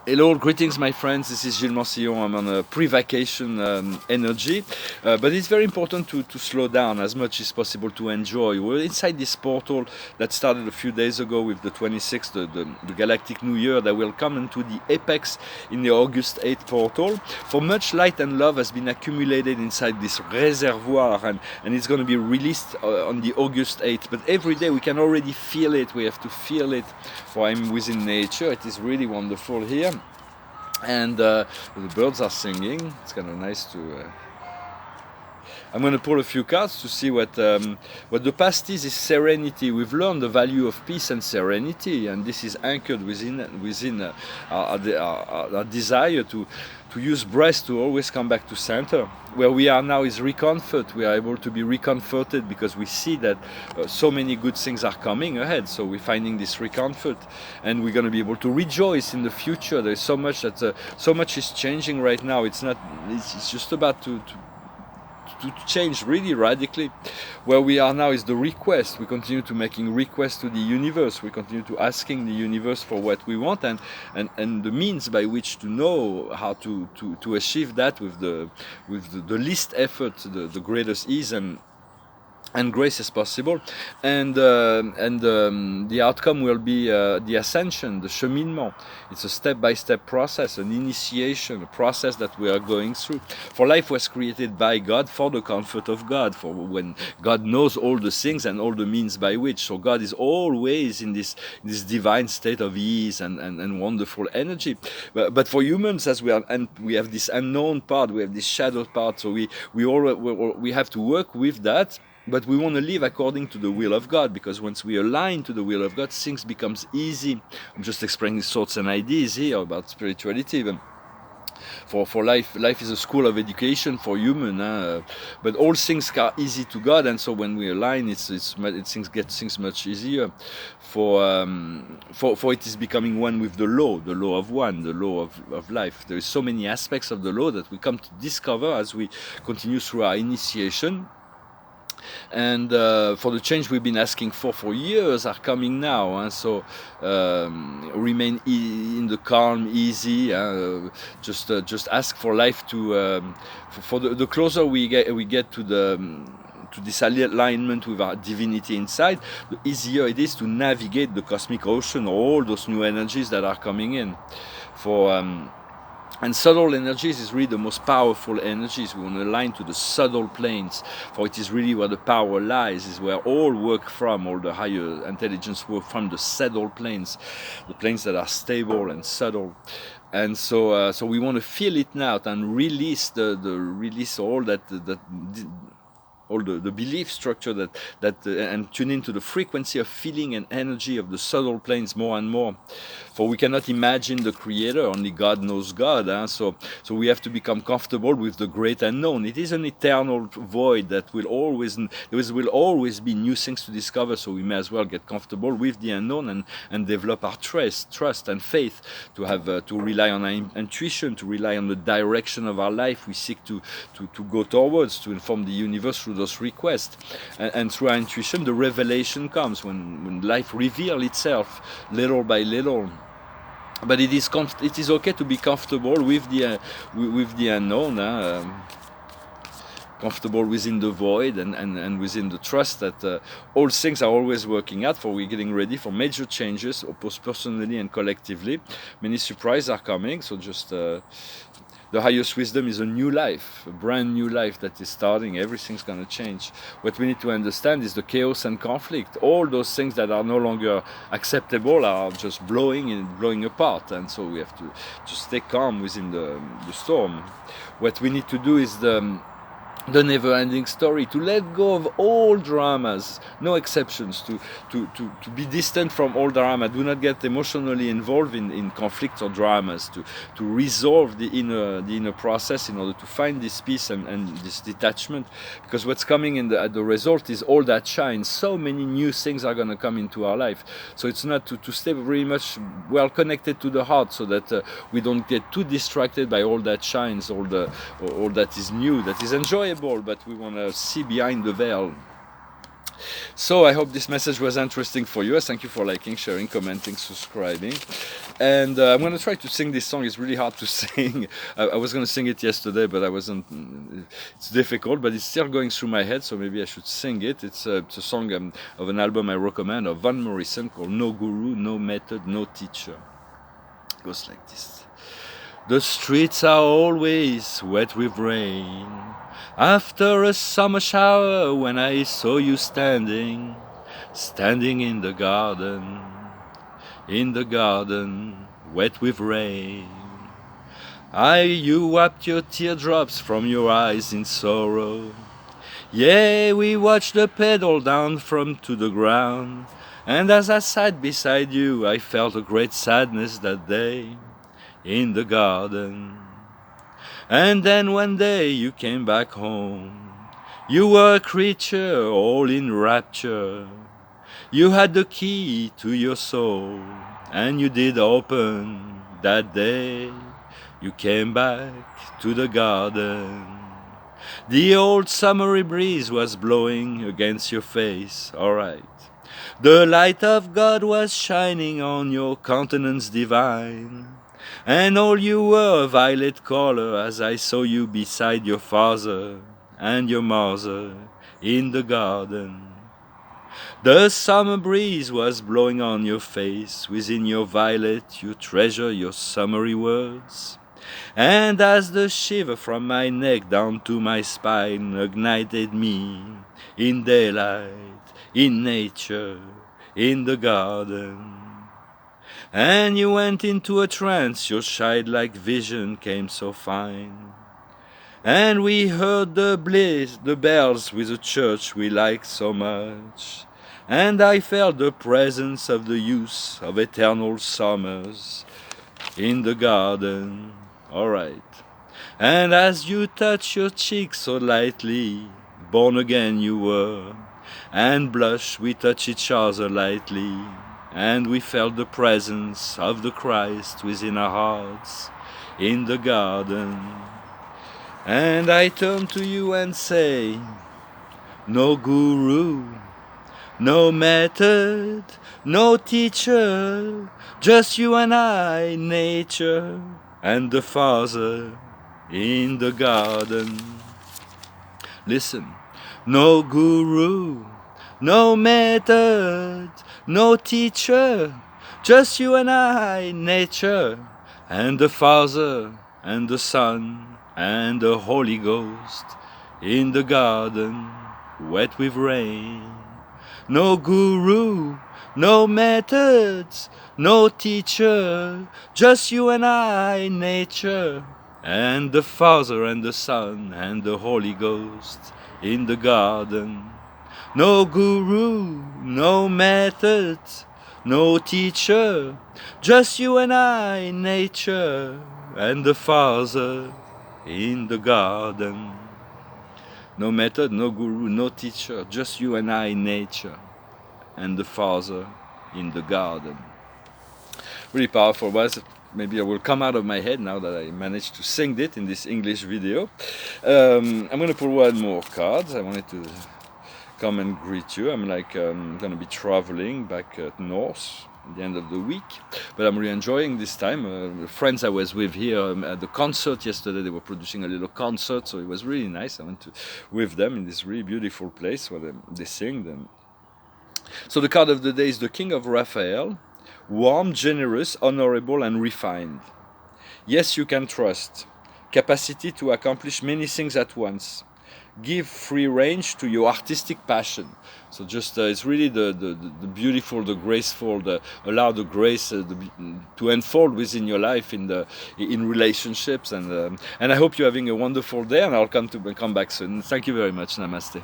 Hello, greetings, my friends. This is Gillesmansillon. I'm on a pre-vacation energy, but it's very important to slow down as much as possible to enjoy. We're inside this portal that started a few days ago with the 26th, the Galactic New Year, that will come into the apex in the August 8th portal. For much light and love has been accumulated inside this reservoir, and it's going to be released on the August 8th. But every day we can already feel it. We have to feel it. For I'm within nature. It is really wonderful here. And the birds are singing. It's kind of nice to. I'm going to pull a few cards to see what the past is serenity. We've learned the value of peace and serenity, and this is anchored within our desire to use breath to always come back to center. Where we are now is recomfort. We are able to be recomforted because we see that so many good things are coming ahead. So we're finding this recomfort, and we're going to be able to rejoice in the future. There's so much so much is changing right now. It's just about to change really radically. Where we are now is the request. We continue to making requests to the universe. We continue to asking the universe for what we want, and the means by which to know how to achieve that with the least effort, the greatest ease and grace as possible, and the outcome will be the ascension, the cheminement. It's a step-by-step process, an initiation, a process that we are going through. For life was created by God for the comfort of God, for when God knows all the things and all the means by which. So God is always in this divine state of ease and wonderful energy. But for humans, as we are, and we have this unknown part, we have this shadow part. So we have to work with that. But we want to live according to the will of God, because once we align to the will of God, things becomes easy. I'm just explaining thoughts and ideas here about spirituality. But for life is a school of education for human. But all things are easy to God, and so when we align, things get things much easier. For it is becoming one with the law of one, the law of life. There is so many aspects of the law that we come to discover as we continue through our initiation. And for the change we've been asking for years are coming now, and so remain in the calm, easy. Just ask for life to. For the closer we get to this alignment with our divinity inside, the easier it is to navigate the cosmic ocean, all those new energies that are coming in. And subtle energies is really the most powerful energies. We want to align to the subtle planes, for it is really where the power lies, is where all work from, all the higher intelligence work from, the subtle planes, the planes that are stable and subtle. And so we want to feel it now and release release all all the belief structure and tune into the frequency of feeling and energy of the subtle planes more and more. For we cannot imagine the creator, only God knows God. So we have to become comfortable with the great unknown. It is an eternal void that will always be new things to discover, so we may as well get comfortable with the unknown and develop our trust and faith, to have to rely on our intuition, to rely on the direction of our life we seek to go towards, to inform the universe through those requests. And through our intuition, the revelation comes when life reveals itself little by little. But it is okay to be comfortable with the unknown, comfortable within the void and within the trust that all things are always working out. For we're getting ready for major changes, both personally and collectively. Many surprises are coming. So just the highest wisdom is a new life, a brand new life that is starting. Everything's going to change. What we need to understand is the chaos and conflict. All those things that are no longer acceptable are just blowing apart. And so we have to just stay calm within the storm. What we need to do is the never-ending story, to let go of all dramas, no exceptions, to be distant from all drama. Do not get emotionally involved in conflicts or dramas, to resolve the inner process in order to find this peace and this detachment. Because what's coming at the result is all that shines. So many new things are going to come into our life. So it's not to stay very much well connected to the heart, so that we don't get too distracted by all that shines, all that is new, that is enjoyable, but we want to see behind the veil. So I hope this message was interesting for you. Thank you for liking, sharing, commenting, subscribing. And I'm going to try to sing this song. It's really hard to sing. I was going to sing it yesterday, but I wasn't. It's difficult, but it's still going through my head, so maybe I should sing it. It's a song of an album I recommend of Van Morrison called No Guru, No Method, No Teacher. It goes like this. The streets are always wet with rain. After a summer shower, when I saw you standing in the garden, wet with rain. You wiped your teardrops from your eyes in sorrow. Yeah, we watched the pedal down from to the ground. And as I sat beside you, I felt a great sadness that day in the garden. And then one day you came back home. You were a creature all in rapture. You had the key to your soul, and you did open that day. You came back to the garden. The old summery breeze was blowing against your face, alright. The light of God was shining on your countenance divine. And all you were a violet color as I saw you beside your father and your mother in the garden. The summer breeze was blowing on your face. Within your violet you treasure your summery words. And as the shiver from my neck down to my spine ignited me in daylight, in nature, in the garden. And you went into a trance, your childlike vision came so fine. And we heard the bells with the church we liked so much. And I felt the presence of the youth of eternal summers in the garden, alright. And as you touched your cheek so lightly, born again you were, and blush we touched each other lightly. And we felt the presence of the Christ within our hearts in the garden. And I turn to you and say, no guru, no method, no teacher, just you and I, nature, and the Father in the garden. Listen, no guru, no method, no teacher, just you and I, nature, and the Father and the Son and the Holy Ghost in the garden, wet with rain. No guru, no methods, no teacher, just you and I, nature, and the Father and the Son and the Holy Ghost in the garden. No guru, no method, no teacher, just you and I, nature, and the Father in the garden. No method, no guru, no teacher, just you and I, nature, and the Father in the garden. Really powerful words. Maybe I will come out of my head now that I managed to sing it in this English video. I'm going to put one more card. I wanted to come and greet you. I'm going to be traveling back north at the end of the week, but I'm really enjoying this time. The friends I was with here at the concert yesterday, they were producing a little concert, so it was really nice. I went with them in this really beautiful place where they sing them. So the card of the day is the King of Raphael, warm, generous, honorable and refined. Yes, you can trust. Capacity to accomplish many things at once. Give free range to your artistic passion. So just it's really the beautiful, the graceful, allow the grace to unfold within your life in relationships, and I hope you're having a wonderful day, and I'll come back soon. Thank you very much. Namaste.